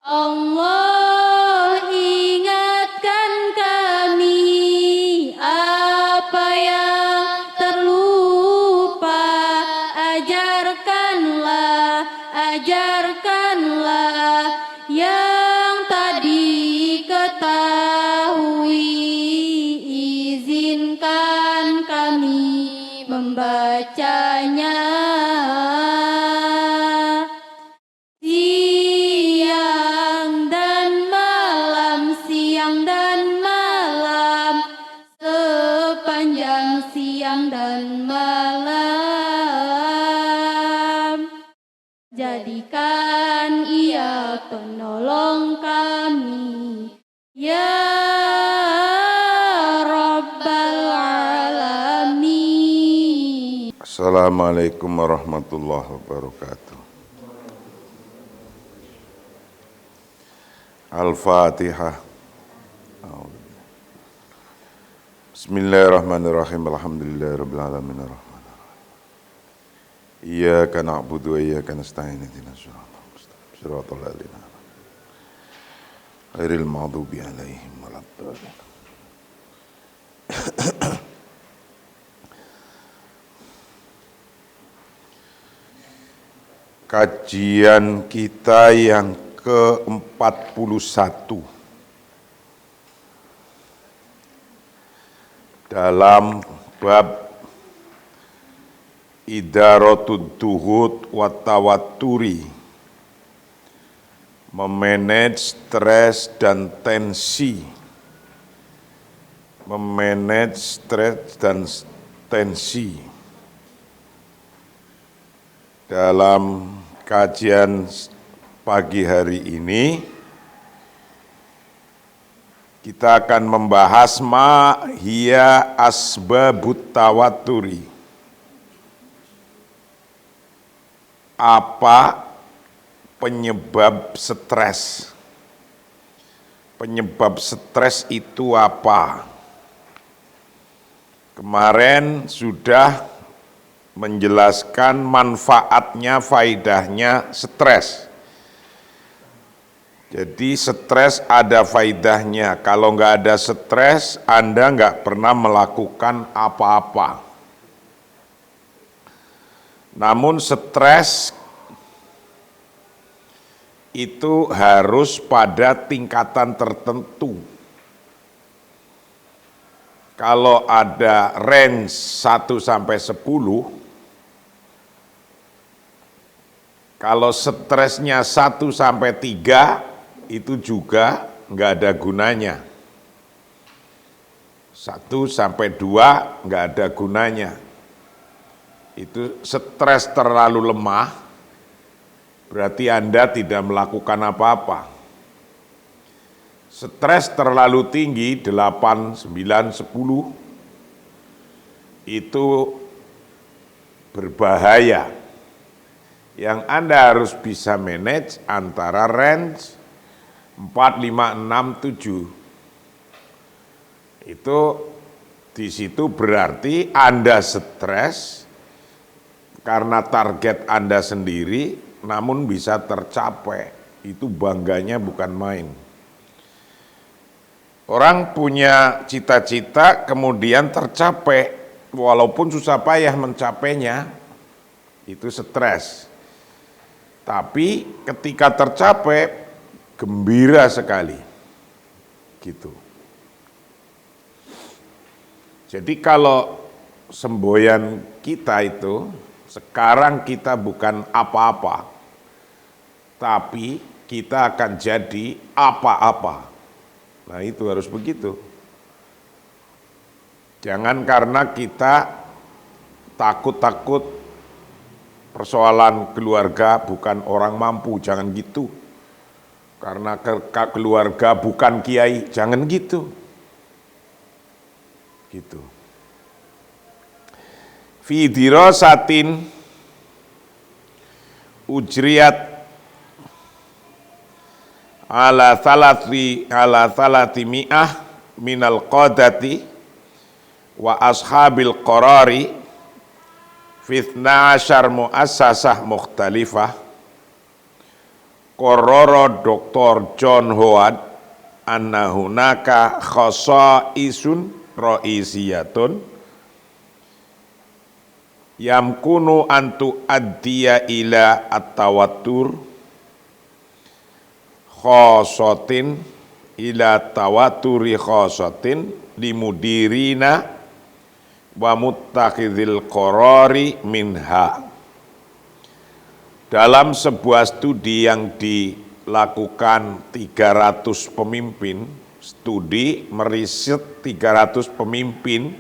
Allah ingatkan kami apa yang terlupa, ajarkanlah yang tadi ketahui, izinkan kami membacanya. Siang dan malam, jadikan ia penolong kami, ya Rabbal Alamin. Assalamualaikum warahmatullahi wabarakatuh. Al-Fatihah. Bismillahirrahmanirrahim. Alhamdulillahirabbil alamin arrahmanirrahim. Iyyaka na'budu wa iyyaka nasta'in ihdinas siratal mustaqim siratal ladzina ghairil maghdubi 'alaihim waladdallin. Kajian kita yang ke-41 dalam bab idaratud duhud wa tawatturi, memanage stres dan tensi. Memanage stres dan tensi. Dalam kajian pagi hari ini kita akan membahas ma hiya asbabut tawatturi. Apa penyebab stres? Penyebab stres itu apa? Kemarin sudah menjelaskan manfaatnya, faidahnya stres. Jadi stres ada faidahnya. Kalau nggak ada stres, Anda nggak pernah melakukan apa-apa. Namun stres itu harus pada tingkatan tertentu. Kalau ada range 1 sampai 10, kalau stresnya 1 sampai 3, itu juga nggak ada gunanya. 1 sampai 2 nggak ada gunanya. Itu stres terlalu lemah, berarti Anda tidak melakukan apa-apa. Stres terlalu tinggi, 8, 9, 10, itu berbahaya. Yang Anda harus bisa manage antara range 4, 5, 6, 7. Itu di situ berarti Anda stres karena target Anda sendiri, namun bisa tercapai. Itu bangganya bukan main. Orang punya cita-cita kemudian tercapai, walaupun susah payah mencapainya, itu stres. Tapi ketika tercapai, gembira sekali, gitu. Jadi kalau semboyan kita itu, sekarang kita bukan apa-apa, tapi kita akan jadi apa-apa. Nah itu harus begitu. Jangan karena kita takut-takut persoalan keluarga bukan orang mampu, jangan gitu. Karena keluarga bukan kiai, jangan gitu. Gitu. Fi dirasatin ujriyat ala thalathi mi'ah minal qadati wa ashabil qarari fitna asyar mu'assasah mukhtalifah Kororo Dr. John Howard anna hunaka khasaisun ra'isiyatun yamkunu antu addiya ila at-tawattur khasatin ila tawatturi khasatin limudirina wa muttakhidhil qarari minha. Dalam sebuah studi yang dilakukan 300 pemimpin, studi meriset 300 pemimpin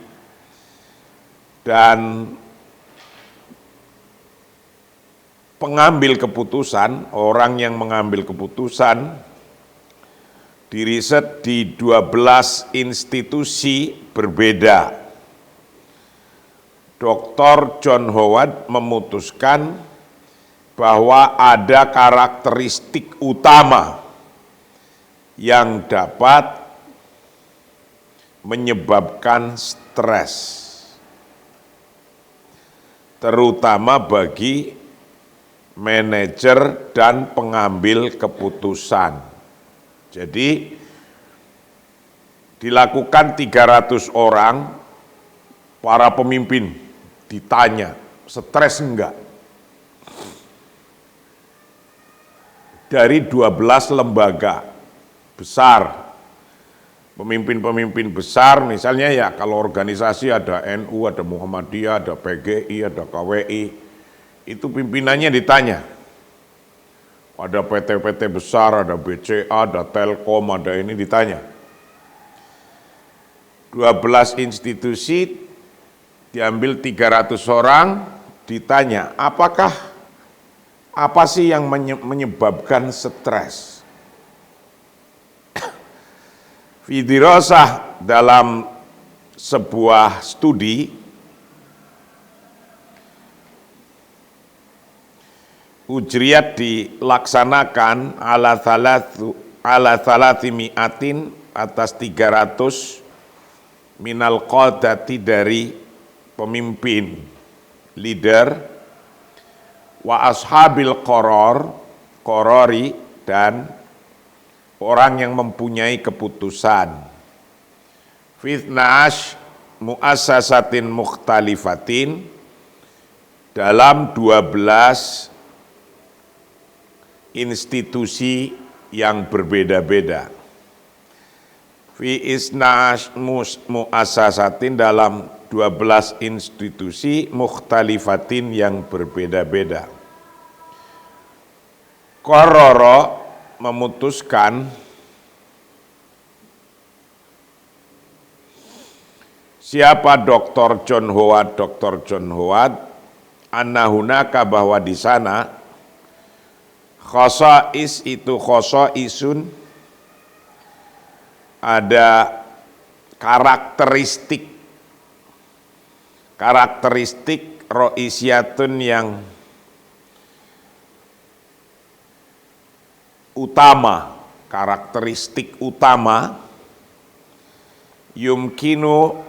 dan pengambil keputusan, orang yang mengambil keputusan diriset di 12 institusi berbeda. Dr. John Howard memutuskan bahwa ada karakteristik utama yang dapat menyebabkan stres, terutama bagi manajer dan pengambil keputusan. Jadi dilakukan 300 orang, para pemimpin ditanya, stres enggak? Dari 12 lembaga besar, pemimpin-pemimpin besar, misalnya ya kalau organisasi ada NU, ada Muhammadiyah, ada PGI, ada KWI, itu pimpinannya ditanya. Ada PT-PT besar, ada BCA, ada Telkom, ada ini ditanya. 12 institusi diambil 300 orang, ditanya, apa sih yang menyebabkan stres? Fidirosah dalam sebuah studi ujriyat dilaksanakan ala thalathimiatin atas 300 minal qadati dari pemimpin, leader, wa ashabil qorori dan orang yang mempunyai keputusan. Fitna'ash muassasatin mukhtalifatin, dalam 12 institusi yang berbeda-beda. Fi isna'ash muassasatin, dalam 12 institusi mukhtalifatin yang berbeda-beda. Qarrara memutuskan siapa Dr. John Howard? Dr. John Howard anna hunaka, bahwa di sana khasais itu khasaisun, ada karakteristik ro'isyatun yang utama, karakteristik utama, yumkinu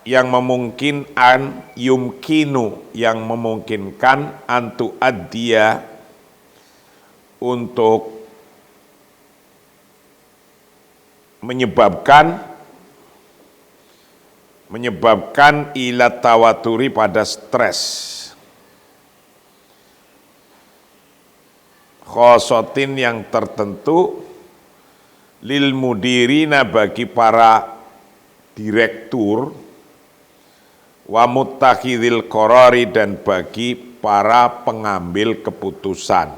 yang memungkinkan antu addiya untuk menyebabkan ila tawaturi, pada stres, khosotin yang tertentu, lil mudirina bagi para direktur, wa muttakhidhil qarari dan bagi para pengambil keputusan.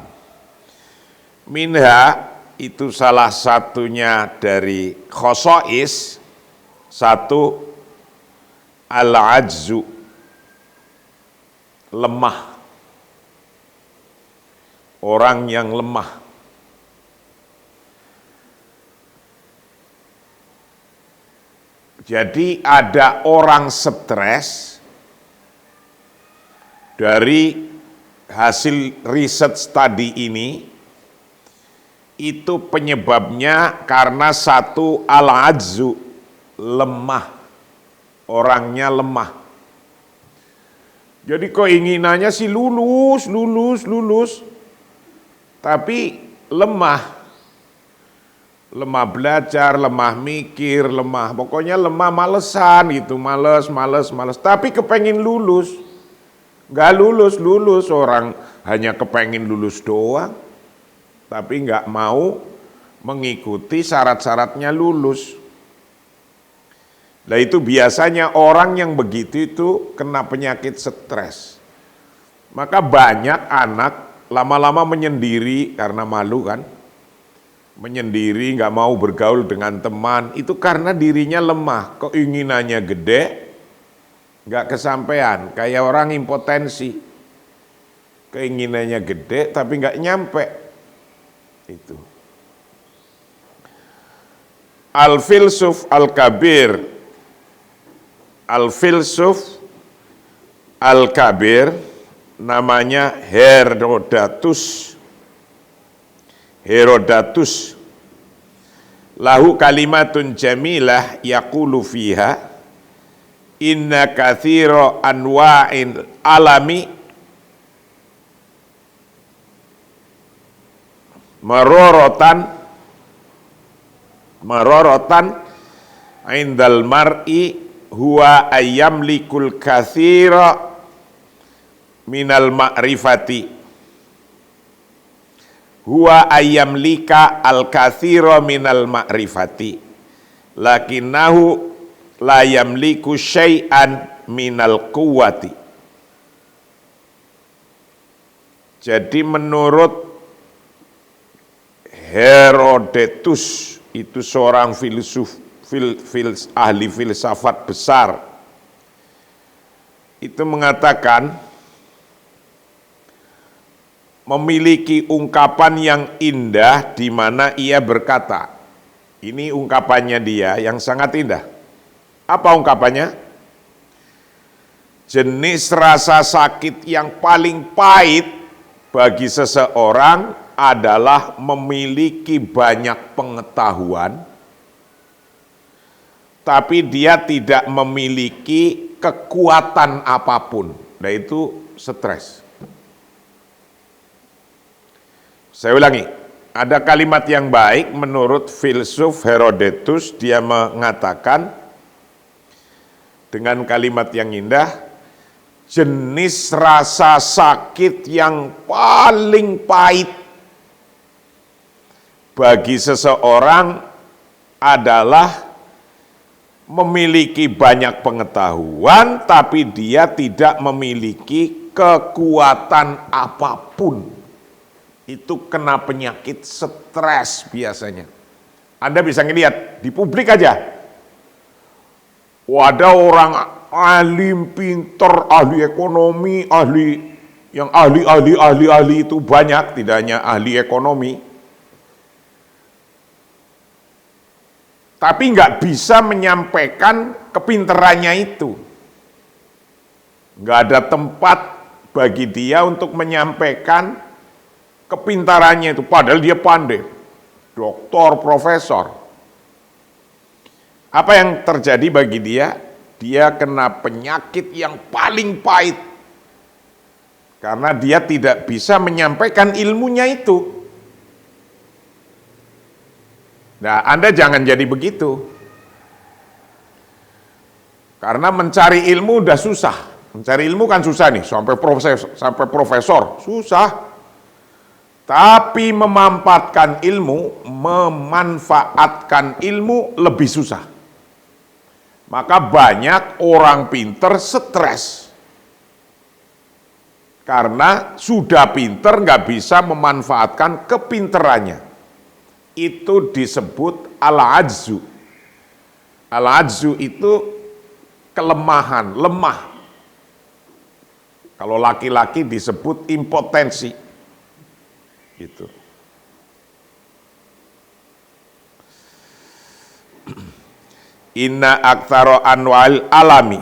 Minha itu salah satunya dari khosais, satu al-ajzu, lemah, orang yang lemah. Jadi ada orang stres, dari hasil riset studi ini, itu penyebabnya karena satu al-ajzu, lemah, orangnya lemah. Jadi keinginannya sih lulus, tapi lemah belajar, lemah mikir, pokoknya lemah malesan gitu, males. Tapi kepengin lulus, nggak lulus orang hanya kepengin lulus doang, tapi nggak mau mengikuti syarat-syaratnya lulus. Nah itu biasanya orang yang begitu itu kena penyakit stres. Maka banyak anak lama-lama menyendiri karena malu kan. Menyendiri, nggak mau bergaul dengan teman, itu karena dirinya lemah, keinginannya gede, nggak kesampaian, kayak orang impotensi, keinginannya gede tapi nggak nyampe, itu. Al-Filsuf Al-Kabir, namanya Herodatus, lahu kalimatun jamilah yaqulu fiha inna katsira anwa'il alami marorotan indal mar'i huwa ayyamlikul katsira minal ma'rifati huwa ayyamlika al-katsira minal ma'rifati lakinnahu la yamliku syai'an minal quwwati. Jadi menurut Herodatus, itu seorang ahli filsafat besar, itu mengatakan memiliki ungkapan yang indah di mana ia berkata, ini ungkapannya dia yang sangat indah. Apa ungkapannya? Jenis rasa sakit yang paling pahit bagi seseorang adalah memiliki banyak pengetahuan, tapi dia tidak memiliki kekuatan apapun. Nah itu stres. Saya ulangi, ada kalimat yang baik menurut filsuf Herodatus, dia mengatakan dengan kalimat yang indah, jenis rasa sakit yang paling pahit bagi seseorang adalah memiliki banyak pengetahuan, tapi dia tidak memiliki kekuatan apapun. Itu kena penyakit stres biasanya. Anda bisa ngelihat di publik aja. Ada orang ahli pinter, ahli ekonomi, ahli itu banyak, tidak hanya ahli ekonomi. Tapi nggak bisa menyampaikan kepinterannya itu. Nggak ada tempat bagi dia untuk menyampaikan kepintarannya itu, padahal dia pandai, doktor, profesor. Apa yang terjadi bagi dia? Dia kena penyakit yang paling pahit, karena dia tidak bisa menyampaikan ilmunya itu. Nah, Anda jangan jadi begitu. Karena mencari ilmu udah susah. Mencari ilmu kan susah nih, sampai profesor, susah. Tapi memanfaatkan ilmu lebih susah. Maka banyak orang pinter stres. Karena sudah pinter nggak bisa memanfaatkan kepinterannya. Itu disebut al-ajzu. Al-ajzu itu kelemahan, lemah. Kalau laki-laki disebut impotensi. Gitu. Inna aktsara anwa'il alami,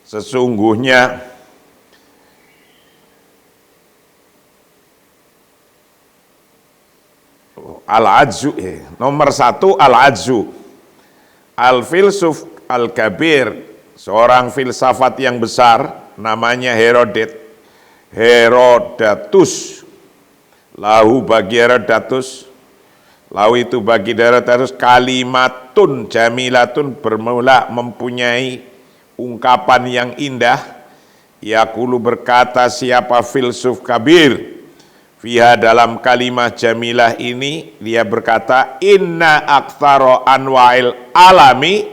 sesungguhnya al-ajzu, nomor satu al-ajzu. Al-Filsuf Al-Kabir, seorang filsafat yang besar, namanya Herodatus. lahu bagi Herodatus, lahu itu bagi Herodatus kalimatun jamilatun, bermula mempunyai ungkapan yang indah. Yaqulu berkata siapa filsuf kabir, fiha dalam kalimah jamilah ini, dia berkata inna aktsara anwa'il alami,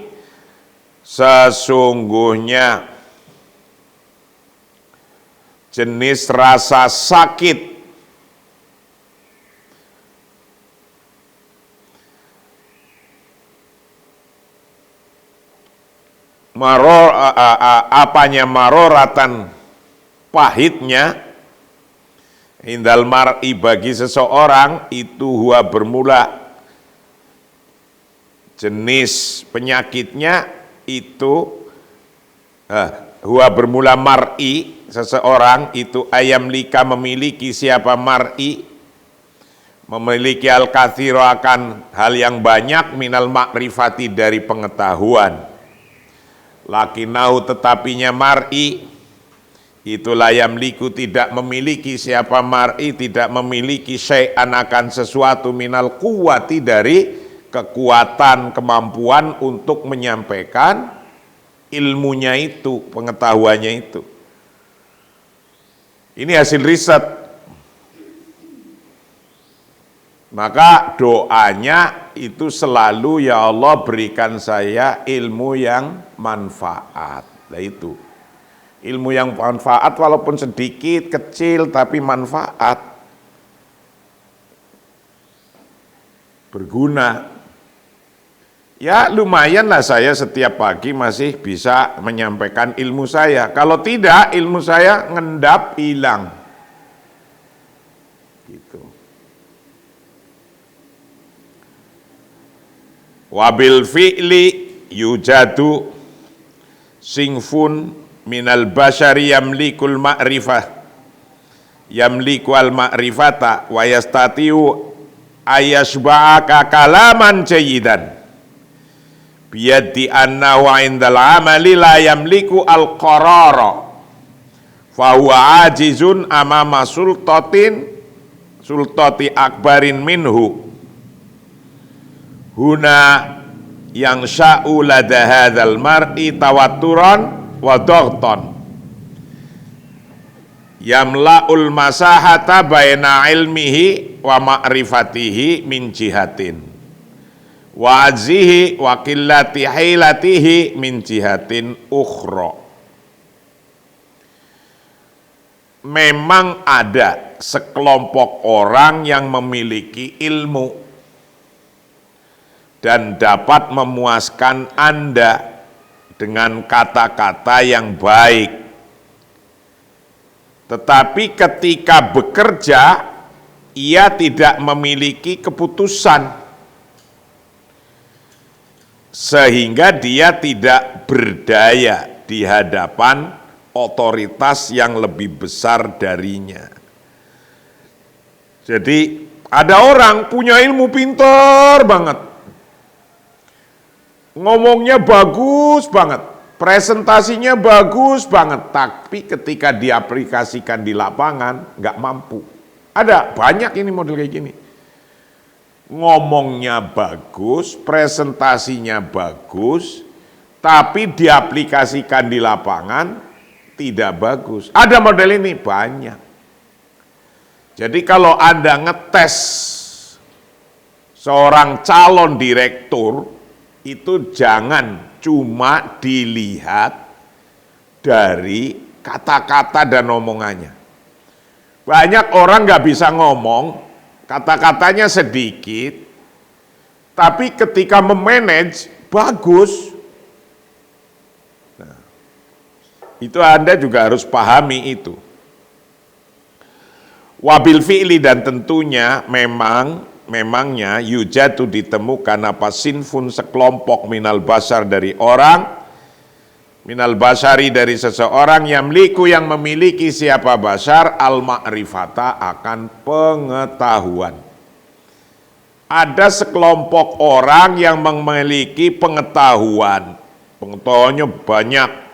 sesungguhnya jenis rasa sakit maroratan, pahitnya, indal mar'i bagi seseorang, itu huwa bermula, jenis penyakitnya itu huwa bermula mar'i, seseorang itu ayam lika memiliki, siapa mar'i memiliki al-katsiro akan hal yang banyak, minal makrifati dari pengetahuan. Lakinahu tetapinya mar'i itu layam liku tidak memiliki, siapa mar'i tidak memiliki syai'an akan sesuatu, minal kuwati dari kekuatan, kemampuan untuk menyampaikan ilmunya itu, pengetahuannya itu. Ini hasil riset. Maka doanya itu selalu, ya Allah berikan saya ilmu yang manfaat. Nah itu, ilmu yang manfaat walaupun sedikit, kecil, tapi manfaat, berguna. Ya lumayanlah saya setiap pagi masih bisa menyampaikan ilmu saya. Kalau tidak, ilmu saya ngendap, hilang. Gitu. Wabil fi'li yujadu singfun minal basyari yamlikul ma'rifah, yamliku al ma'rifata wa yastatiu ayasba'aka kalaman jayidan biyaddi anna wa indal amali la yamliku al qarara fahuwa ajizun amama sultati akbarin minhu huna yang sya'u lada hadzal mar'i tawatturan wa dhaghtan yamla'ul masahata baina ilmihi wa ma'rifatihi min jihatin wa ajzihi wa qillati hilatihi min jihatin ukhra. Memang ada sekelompok orang yang memiliki ilmu dan dapat memuaskan Anda dengan kata-kata yang baik. Tetapi ketika bekerja, ia tidak memiliki keputusan, sehingga dia tidak berdaya di hadapan otoritas yang lebih besar darinya. Jadi ada orang punya ilmu pintar banget, ngomongnya bagus banget, presentasinya bagus banget, tapi ketika diaplikasikan di lapangan nggak mampu. Ada banyak ini model kayak gini. Ngomongnya bagus, presentasinya bagus, tapi diaplikasikan di lapangan tidak bagus. Ada model ini banyak. Jadi kalau Anda ngetes seorang calon direktur, itu jangan cuma dilihat dari kata-kata dan omongannya. Banyak orang nggak bisa ngomong, kata-katanya sedikit, tapi ketika memanage bagus. Nah, itu Anda juga harus pahami itu. Wabil fi'li, dan tentunya memangnya yujatu ditemukan apa sinfun sekelompok minal basar dari orang, minal basari dari seseorang, yamliku yang memiliki siapa basar al ma'rifata akan pengetahuan. Ada sekelompok orang yang memiliki pengetahuannya banyak.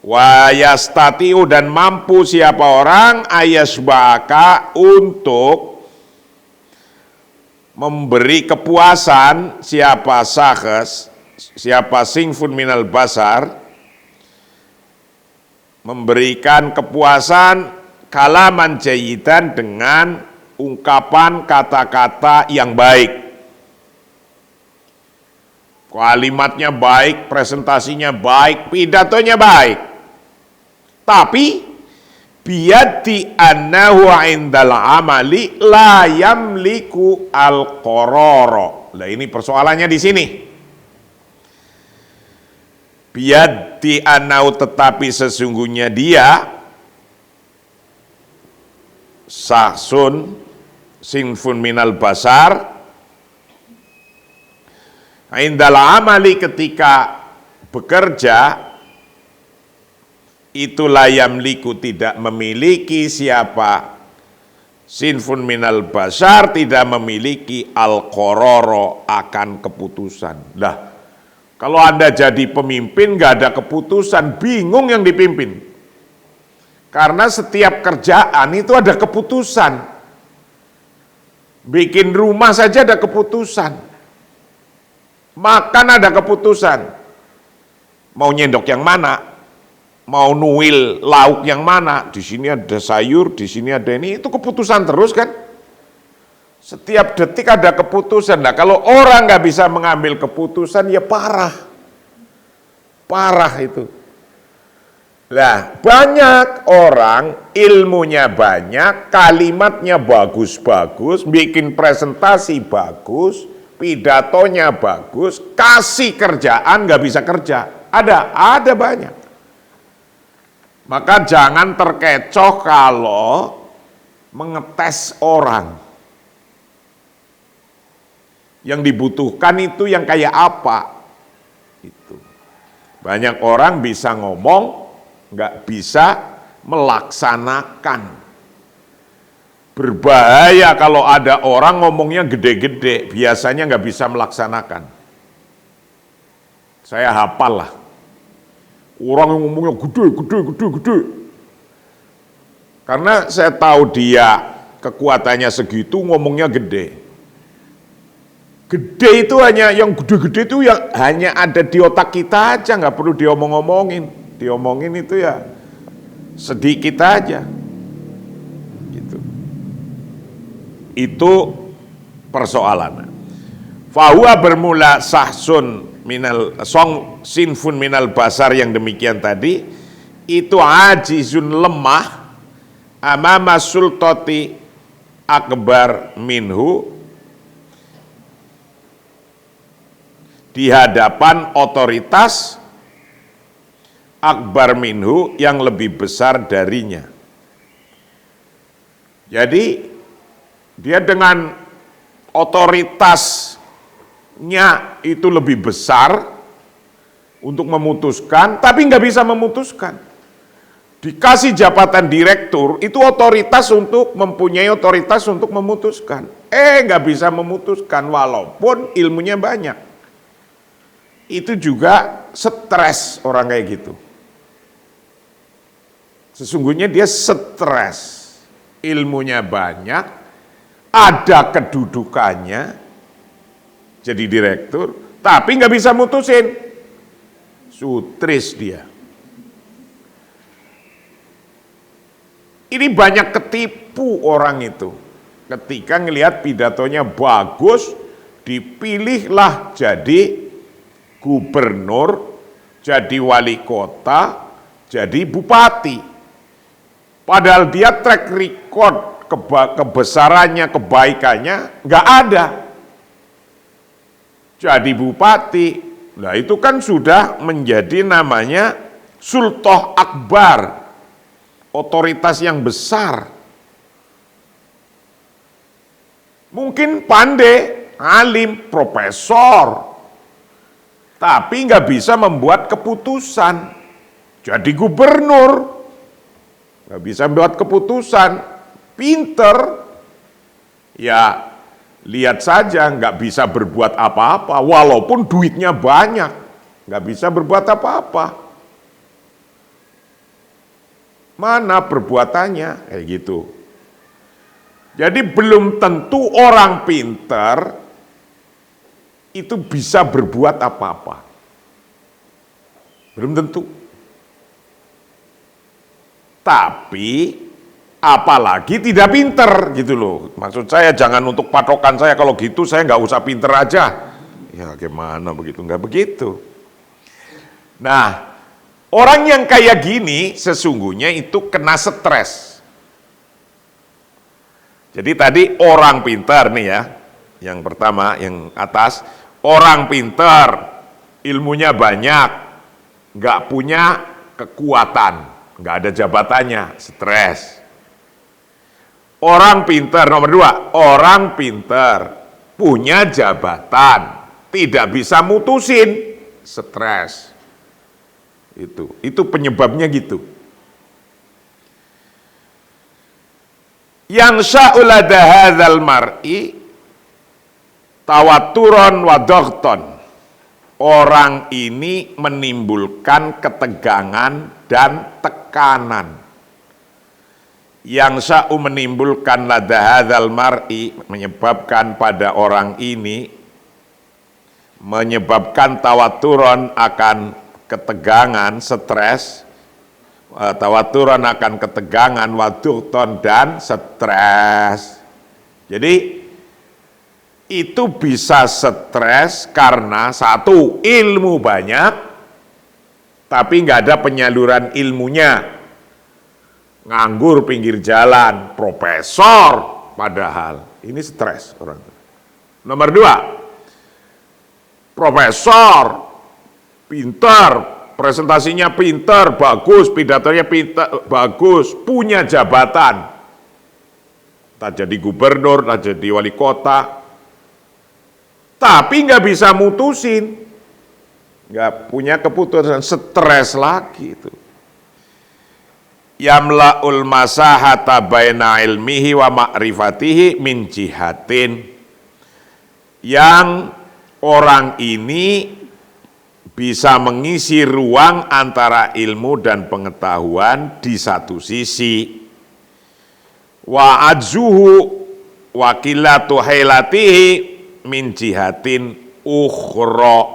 Wa yastatiu dan mampu siapa orang ayasbaka untuk memberi kepuasan siapa sahes, siapa singfun minal basar, memberikan kepuasan kalaman jayidan dengan ungkapan kata-kata yang baik. Kalimatnya baik, presentasinya baik, pidatonya baik. Tapi biyadi annahu indal amali la yamliku al-qarara. Lah ini persoalannya di sini. Biyadi annahu tetapi sesungguhnya dia sahsun sinfun minal basar indal amali ketika bekerja itu layam liku tidak memiliki siapa sinfun minal basar tidak memiliki al-qarara akan keputusan. Lah kalau Anda jadi pemimpin nggak ada keputusan, bingung yang dipimpin. Karena setiap kerjaan itu ada keputusan. Bikin rumah saja ada keputusan. Makan ada keputusan. Mau nyendok yang mana? Mau nuil lauk yang mana? Di sini ada sayur, di sini ada ini. Itu keputusan terus kan? Setiap detik ada keputusan. Nah kalau orang nggak bisa mengambil keputusan, ya parah. Parah itu. Nah banyak orang ilmunya banyak, kalimatnya bagus-bagus, bikin presentasi bagus, pidatonya bagus, kasih kerjaan nggak bisa kerja. Ada banyak. Maka jangan terkecoh kalau mengetes orang. Yang dibutuhkan itu yang kayak apa? Itu. Banyak orang bisa ngomong, nggak bisa melaksanakan. Berbahaya kalau ada orang ngomongnya gede-gede, biasanya nggak bisa melaksanakan. Saya hafal lah. Orang yang ngomongnya gede. Karena saya tahu dia kekuatannya segitu, ngomongnya gede. Gede itu hanya, yang gede-gede itu yang hanya ada di otak kita aja, nggak perlu diomong-omongin. Diomongin itu ya sedikit aja. Gitu. Itu persoalan. Fahuwa bermula sahsun minal song sinfun minal basar yang demikian tadi itu ajizun lemah amama sultati akbar minhu di hadapan otoritas akbar minhu yang lebih besar darinya. Jadi dia dengan otoritasnya itu lebih besar untuk memutuskan, tapi nggak bisa memutuskan. Dikasih jabatan direktur, itu otoritas untuk mempunyai otoritas untuk memutuskan. Nggak bisa memutuskan walaupun ilmunya banyak. Itu juga stres orang kayak gitu. Sesungguhnya dia stres, ilmunya banyak, ada kedudukannya, jadi direktur, tapi nggak bisa mutusin, sutris dia. Ini banyak ketipu orang itu, ketika ngelihat pidatonya bagus, dipilihlah jadi gubernur, jadi wali kota, jadi bupati. Padahal dia track record kebesarannya, kebaikannya nggak ada. Jadi bupati, nah itu kan sudah menjadi namanya sultoh akbar, otoritas yang besar. Mungkin pandai, alim, profesor, tapi nggak bisa membuat keputusan. Jadi gubernur, nggak bisa membuat keputusan, pinter, ya lihat saja nggak bisa berbuat apa-apa, walaupun duitnya banyak, nggak bisa berbuat apa-apa. Mana perbuatannya? Kayak gitu. Jadi belum tentu orang pintar itu bisa berbuat apa-apa. Belum tentu. Tapi apalagi tidak pinter gitu loh. Maksud saya jangan untuk patokan saya kalau gitu saya nggak usah pinter aja. Ya gimana begitu? Nggak begitu. Nah, orang yang kayak gini sesungguhnya itu kena stres. Jadi tadi orang pintar nih ya, yang pertama yang atas, orang pintar, ilmunya banyak, nggak punya kekuatan, nggak ada jabatannya, stres. Orang pintar nomor dua, orang pintar punya jabatan, tidak bisa mutusin, stres. Itu penyebabnya gitu. Yang sya'ulada hadzal mar'i tawaturon wa dhaghton. Orang ini menimbulkan ketegangan dan tekanan. Yang sya'u menimbulkan lada hadzal mar'i, menyebabkan pada orang ini, menyebabkan tawaturon akan ketegangan, stres, tawaturan akan ketegangan, waduhton dan stres. Jadi itu bisa stres karena satu, ilmu banyak, tapi nggak ada penyaluran ilmunya. Nganggur pinggir jalan, profesor, padahal ini stres orang. Nomor dua, profesor, pintar, presentasinya pintar, bagus, pidatonya pintar, bagus, punya jabatan. Tak jadi gubernur, tak jadi wali kota, tapi nggak bisa mutusin, nggak punya keputusan, stres lagi itu. Yamla'ul masahata baina ilmihi wa ma'rifatihi min jihatin. Yang orang ini bisa mengisi ruang antara ilmu dan pengetahuan di satu sisi. Wa ajzuhu wa qillatu hailatihi min jihatin ukhra.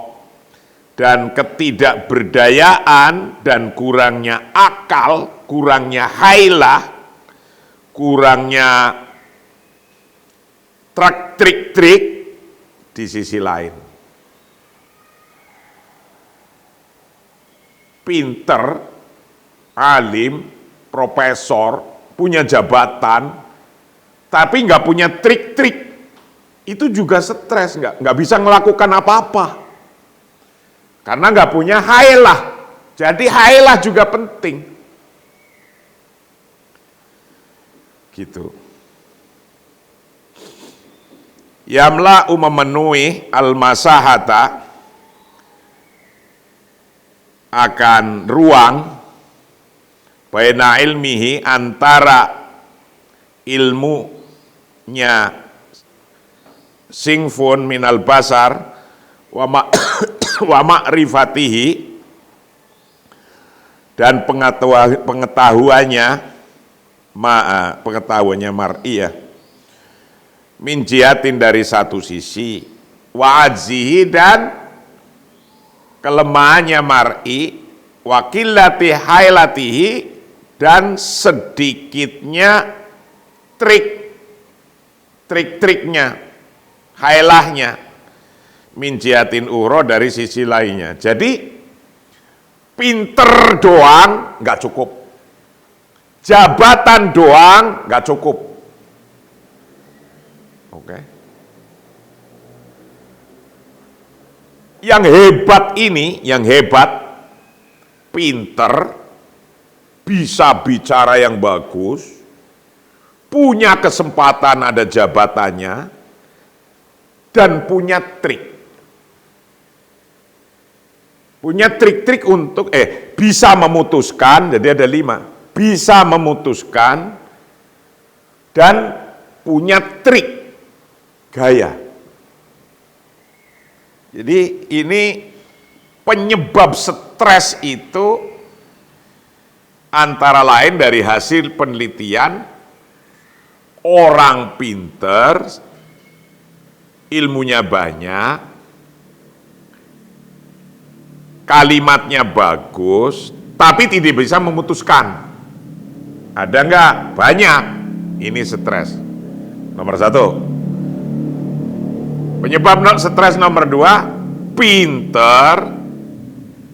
Dan ketidakberdayaan dan kurangnya akal, kurangnya hailah, kurangnya trik-trik di sisi lain. Pinter, alim, profesor, punya jabatan, tapi nggak punya trik-trik, itu juga stres, nggak bisa melakukan apa-apa. Karena nggak punya hailah, jadi hailah juga penting. Gitu. Yamla'u memenuhi al-masahata akan ruang baina ilmihi antara ilmunya singfun minal basar wa ma'rifatihi dan pengetahuannya mar'iyah min jihatin dari satu sisi wa ajzihi dan kelemahannya mar'i wa qillati hailatihi dan sedikitnya trik-triknya, hailahnya min jihatin uro dari sisi lainnya. Jadi pinter doang nggak cukup, jabatan doang nggak cukup. Oke. Yang hebat ini, yang hebat, pinter, bisa bicara yang bagus, punya kesempatan ada jabatannya, dan punya trik. Punya trik-trik untuk, bisa memutuskan, jadi ada 5. Bisa memutuskan, dan punya trik, gaya. Jadi ini penyebab stres itu Antara lain dari hasil penelitian, orang pinter, ilmunya banyak, kalimatnya bagus, tapi tidak bisa memutuskan. Ada enggak? Banyak. Ini stres. Nomor 1. Penyebab stres nomor 2, pinter,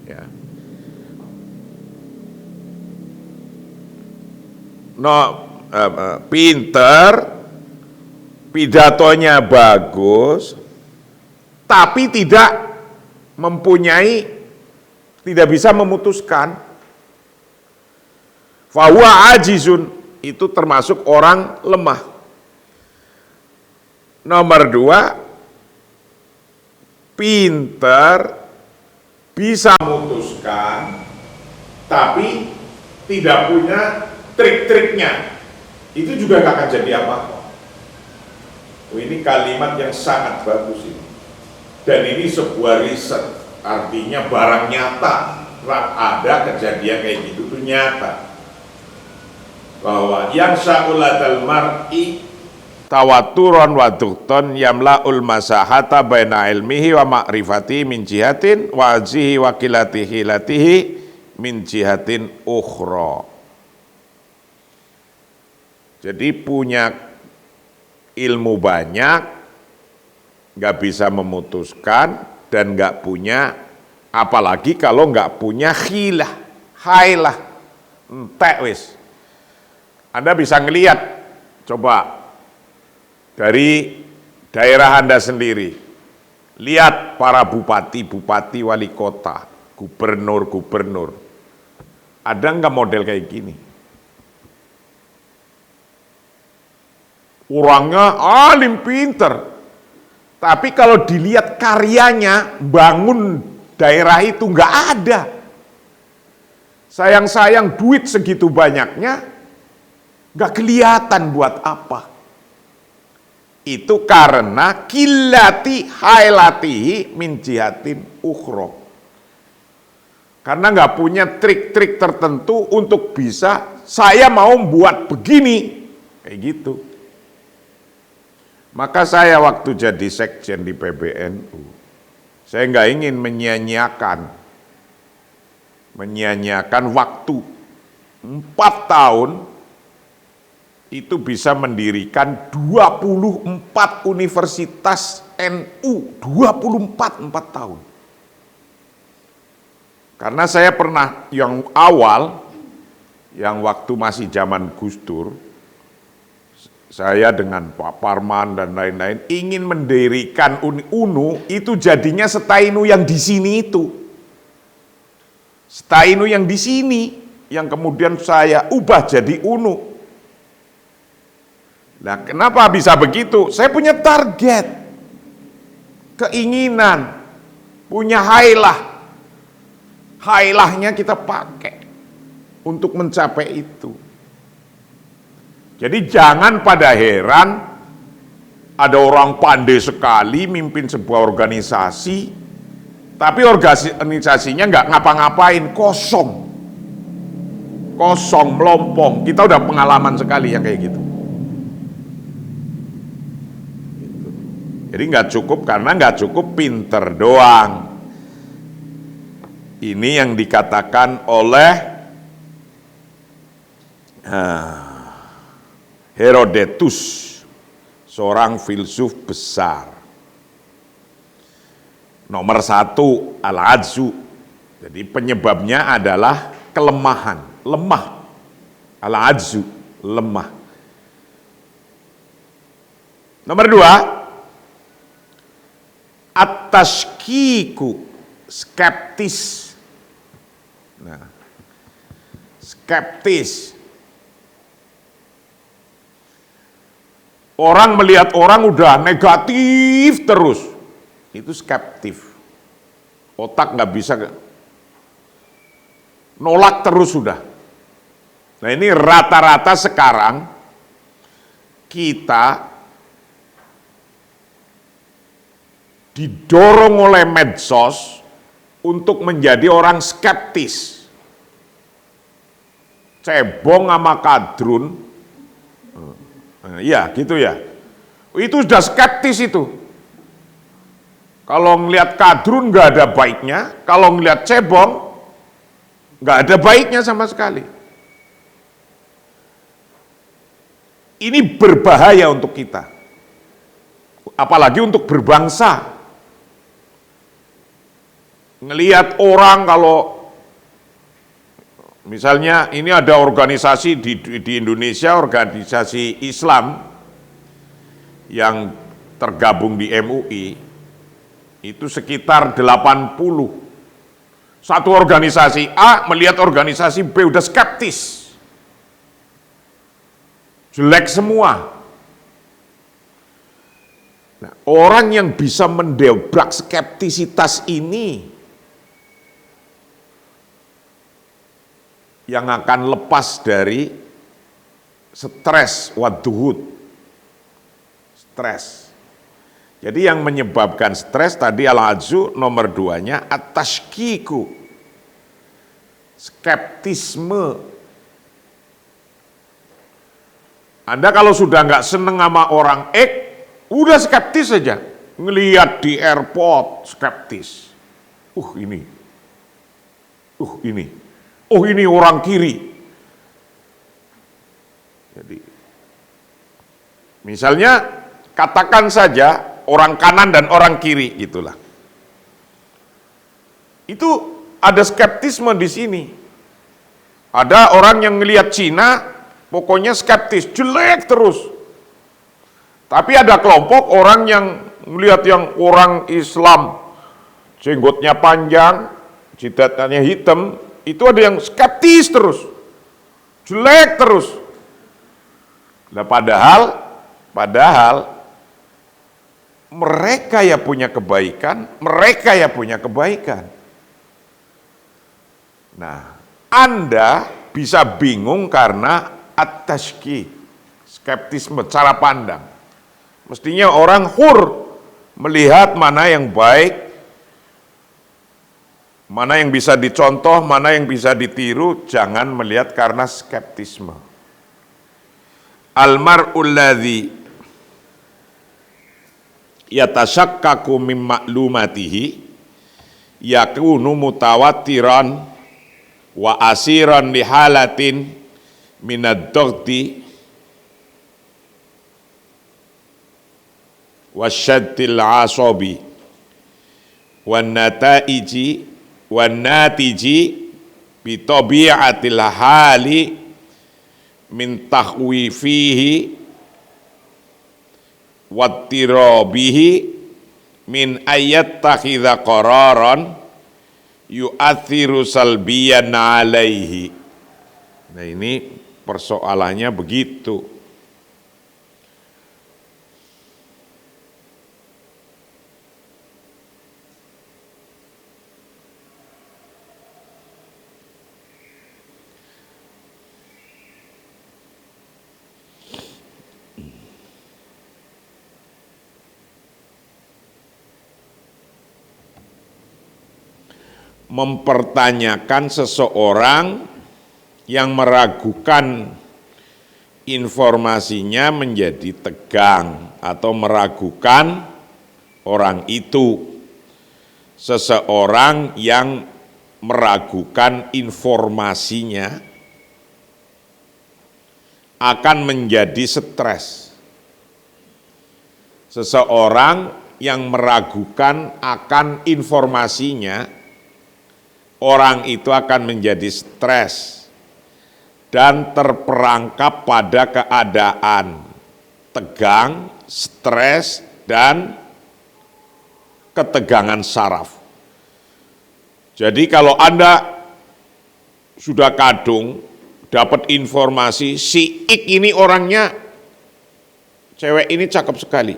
ya. Pinter, pidatonya bagus, tapi tidak bisa memutuskan. Fahuwa ajizun, itu termasuk orang lemah. Nomor 2, pinter, bisa memutuskan, tapi tidak punya trik-triknya. Itu juga gak akan jadi apa-apa. Ini kalimat yang sangat bagus ini. Dan ini sebuah riset, artinya barang nyata. Ada kejadian kayak gitu tuh nyata. Bahwa yang sya'ulatal mar'i tawaturon wa dukton yamla'ul masahata baina ilmihi wa ma'rifati min jihatin wa ajihi wa kilatihi latihi min jihatin ukhra. Jadi punya ilmu banyak, nggak bisa memutuskan, dan nggak punya, apalagi kalau nggak punya hailah, entek wis. Anda bisa ngelihat, coba dari daerah Anda sendiri, lihat para bupati, wali kota, gubernur, ada nggak model kayak gini? Orangnya alim pinter, tapi kalau dilihat karyanya bangun daerah itu nggak ada. Sayang-sayang duit segitu banyaknya nggak kelihatan buat apa. Itu karena kilati hailatihi min jihatin ukhra. Karena nggak punya trik-trik tertentu untuk bisa, saya mau buat begini, kayak gitu. Maka saya waktu jadi sekjen di PBNU, saya nggak ingin menyia-nyiakan waktu 4 tahun itu bisa mendirikan 24 universitas NU, 4 tahun. Karena saya pernah yang awal, yang waktu masih zaman Gus Dur, saya dengan Pak Parman dan lain-lain ingin mendirikan UNU, itu jadinya Setainu yang di sini itu. Setainu yang di sini, yang kemudian saya ubah jadi UNU. Nah, kenapa bisa begitu? Saya punya target, keinginan, punya hailah. Hailahnya kita pakai untuk mencapai itu. Jadi jangan pada heran ada orang pandai sekali mimpin sebuah organisasi, tapi organisasinya nggak ngapa-ngapain, kosong, melompong. Kita udah pengalaman sekali yang kayak gitu. Jadi nggak cukup, karena nggak cukup pinter doang. Ini yang dikatakan oleh Herodotus, seorang filsuf besar. Nomor 1, al-ajzu. Jadi penyebabnya adalah kelemahan, lemah. Al-ajzu, lemah. Nomor 2, at-tashkiku, skeptis. Nah, skeptis. Orang melihat orang udah negatif terus, itu skeptif. Otak nggak bisa nolak terus sudah. Nah, ini rata-rata sekarang kita didorong oleh medsos untuk menjadi orang skeptis. cebong sama kadrun, iya gitu ya, itu sudah skeptis itu. Kalau ngelihat kadrun nggak ada baiknya, kalau ngelihat cebong nggak ada baiknya sama sekali. Ini berbahaya untuk kita, apalagi untuk berbangsa. Ngelihat orang kalau misalnya ini ada organisasi di Indonesia, organisasi Islam yang tergabung di MUI, itu sekitar 80. Satu organisasi A melihat organisasi B udah skeptis. Jelek semua. Nah, orang yang bisa mendobrak skeptisitas ini yang akan lepas dari stres waduhud. Stres. Jadi yang menyebabkan stres tadi al-ajzu, nomor 2-nya at-tashkiku. Skeptisme. Anda kalau sudah nggak seneng sama orang X, udah skeptis saja. Ngelihat di airport, skeptis. Ini. Ini. Ini orang kiri. Jadi, misalnya, katakan saja orang kanan dan orang kiri, gitulah. Itu ada skeptisme di sini. Ada orang yang ngelihat Cina, pokoknya skeptis, jelek terus. Tapi ada kelompok orang yang melihat yang orang Islam, jenggotnya panjang, jidatnya hitam, itu ada yang skeptis terus, jelek terus. Nah, padahal mereka ya punya kebaikan, mereka ya punya kebaikan. Nah, Anda bisa bingung karena at-tashki, skeptisme, cara pandang. Mestinya orang melihat mana yang baik, mana yang bisa dicontoh, mana yang bisa ditiru, jangan melihat karena skeptisme. Al-mar'ul ladzi yatashakkaku min ma'lumatihi yakunu mutawattiran wa asiran lihalatin minad-dhaghti wasyaddil asabi wan natiji bi tabi'atil hali min tahwifihi wattirabihi min ayyattakhidha qararan yu'athiru salbiyan alaihi. Nah, ini persoalannya begitu. Mempertanyakan seseorang yang meragukan informasinya menjadi tegang atau meragukan orang itu. Seseorang yang meragukan informasinya akan menjadi stres. Seseorang yang meragukan akan informasinya, orang itu akan menjadi stres dan terperangkap pada keadaan tegang, stres, dan ketegangan saraf. Jadi kalau Anda sudah kadung, dapat informasi, si Ik ini orangnya, cewek ini cakep sekali.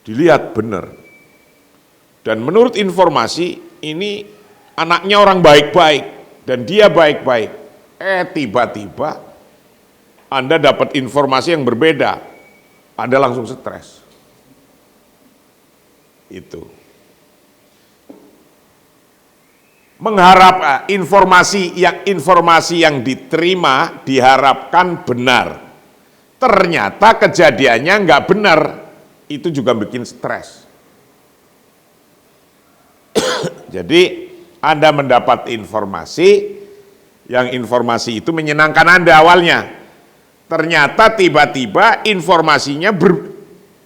Dilihat benar. Dan menurut informasi, ini anaknya orang baik-baik, dan dia baik-baik. Tiba-tiba Anda dapat informasi yang berbeda, Anda langsung stres. Itu. mengharap informasi yang diterima diharapkan benar. Ternyata kejadiannya nggak benar, itu juga bikin stres. Jadi Anda mendapat informasi, yang informasi itu menyenangkan Anda awalnya. Ternyata tiba-tiba informasinya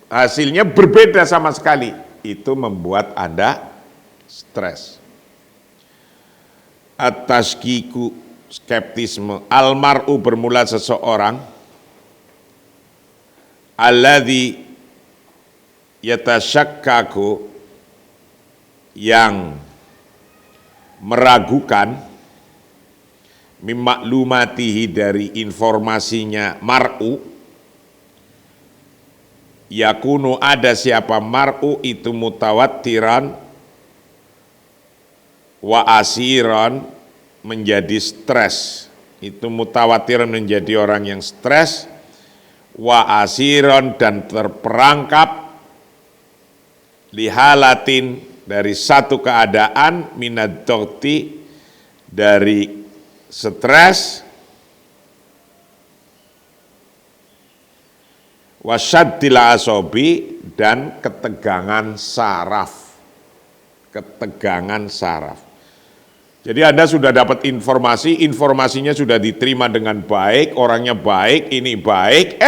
hasilnya berbeda sama sekali. Itu membuat Anda stres. At-tashkiku, skeptisme. Almar'u bermula seseorang alladzi yatasyakkaku, yang meragukan, mimaklumatihi, dari informasinya mar'u, yakunu, ada siapa mar'u itu mutawattiran wa asiran, menjadi stres. Itu mutawattiran, menjadi orang yang stres, wa asiran, dan terperangkap, lihalatin, dari satu keadaan, minad dhagti, dari stres, wasyaddil asabi, dan ketegangan saraf. Ketegangan saraf. Jadi Anda sudah dapat informasi, informasinya sudah diterima dengan baik, orangnya baik, ini baik,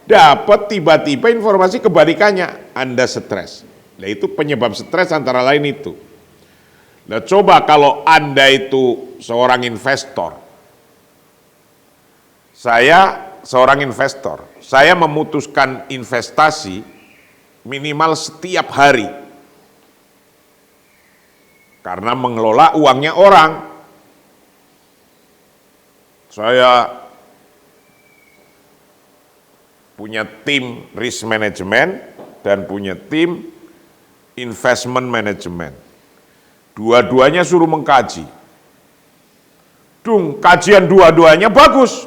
dapat tiba-tiba informasi kebalikannya, Anda stres. Nah, itu penyebab stres antara lain itu. Nah, coba kalau Anda itu seorang investor. Saya seorang investor, saya memutuskan investasi minimal setiap hari. Karena mengelola uangnya orang. Saya punya tim risk management dan punya tim investment management. Dua-duanya suruh mengkaji. Kajian dua-duanya bagus.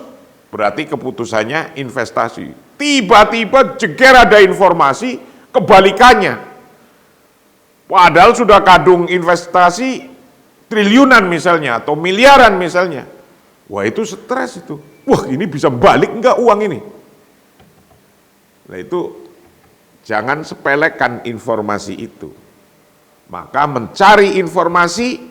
Berarti keputusannya investasi. Tiba-tiba jeger ada informasi kebalikannya. Padahal sudah kadung investasi triliunan misalnya, atau miliaran misalnya. Wah, itu stres itu. Wah, ini bisa balik enggak uang ini? Nah, itu jangan sepelekan informasi itu. Maka mencari informasi,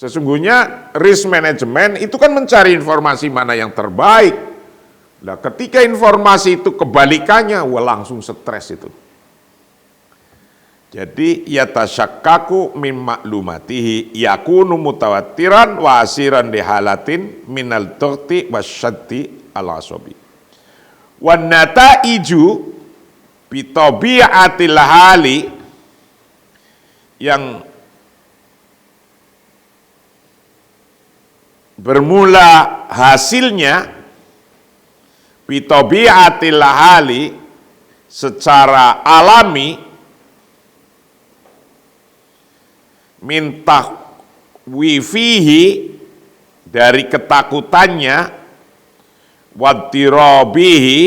sesungguhnya risk management itu kan mencari informasi mana yang terbaik. Nah, ketika informasi itu kebalikannya, wah langsung stres itu. Jadi yatasyakkaku min maklumatihi yakunu mutawattiran wa asiran dihalatin minal dhagti wasyaddi al-asabi. Wan nataiju bitabi'atil hali, yang bermula hasilnya bitabi'atil hali, secara alami, minta wifihi, dari ketakutannya, wadirabihi,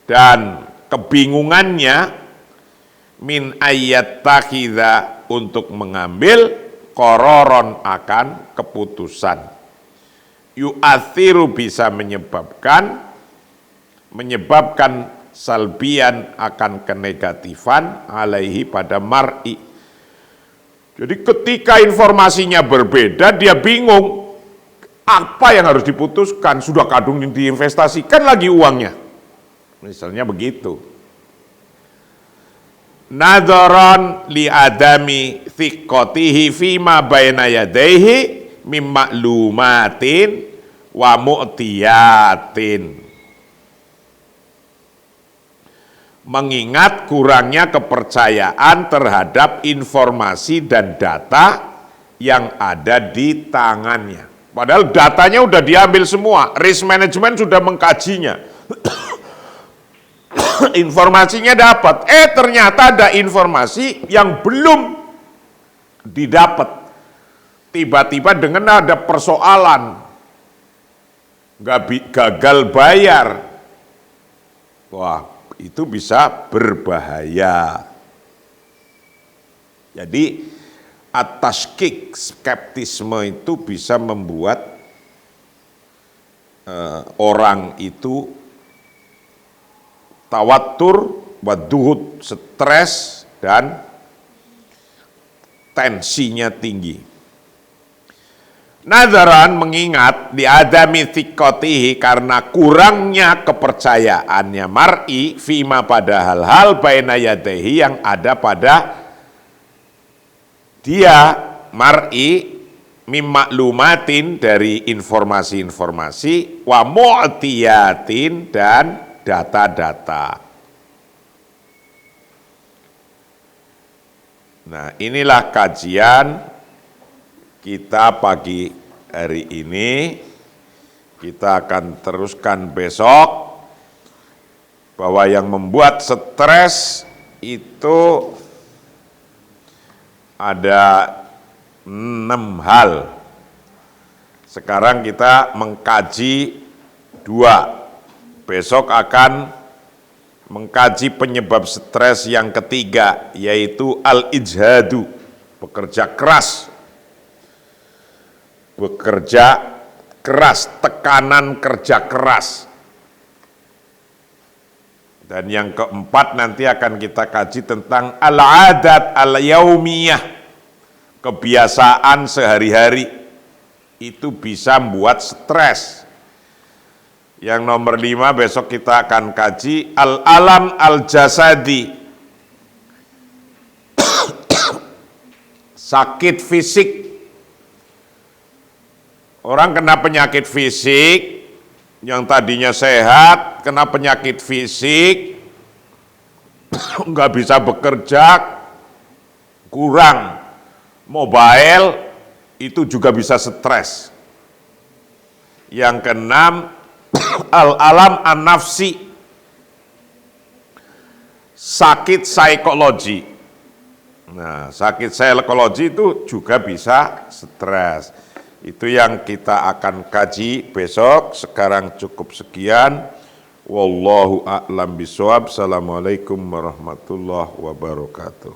dan kebingungannya, min ayat takhidha, untuk mengambil qararon, akan keputusan, yu'athiru, bisa menyebabkan salbian, akan kenegatifan, alaihi, pada mar'i. Jadi ketika informasinya berbeda, dia bingung apa yang harus diputuskan, sudah kadung diinvestasikan lagi uangnya. Misalnya begitu. Nadharan li adami thiqatihi fima baina yadayhi mim ma'lumatin wa mu'tiyatin. Mengingat kurangnya kepercayaan terhadap informasi dan data yang ada di tangannya. Padahal datanya udah diambil semua, risk management sudah mengkajinya. Informasinya dapat, ternyata ada informasi yang belum didapat. Tiba-tiba dengan ada persoalan, gagal bayar. Wah, itu bisa berbahaya. Jadi at-tashkik, skeptisme itu bisa membuat orang itu tawatur, waduhud, stres, dan tensinya tinggi. Nadharan mengingat di adami thiqatihi karena kurangnya kepercayaannya mar'i fima pada hal-hal baina yadehi yang ada pada dia mar'i mimmaklumatin dari informasi-informasi wa mu'tiyatin dan data-data. Nah, inilah kajian kita pagi hari ini. Kita akan teruskan besok, bahwa yang membuat stres itu ada 6 hal. Sekarang kita mengkaji 2. Besok akan mengkaji penyebab stres yang ketiga, yaitu al-ijhadu, bekerja keras. Bekerja keras, tekanan kerja keras. Dan yang keempat nanti akan kita kaji tentang al-adat al-yaumiyah, kebiasaan sehari-hari itu bisa membuat stres. Yang nomor 5 besok kita akan kaji al-alam al-jasadi, sakit fisik. Orang kena penyakit fisik, yang tadinya sehat, kena penyakit fisik, nggak bisa bekerja, kurang mobile, itu juga bisa stres. Yang keenam, al-alam an-nafsi, sakit psikologi. Nah, sakit psikologi itu juga bisa stres. Itu yang kita akan kaji besok. Sekarang cukup sekian. Wallahu a'lam bishawab. Assalamualaikum warahmatullahi wabarakatuh.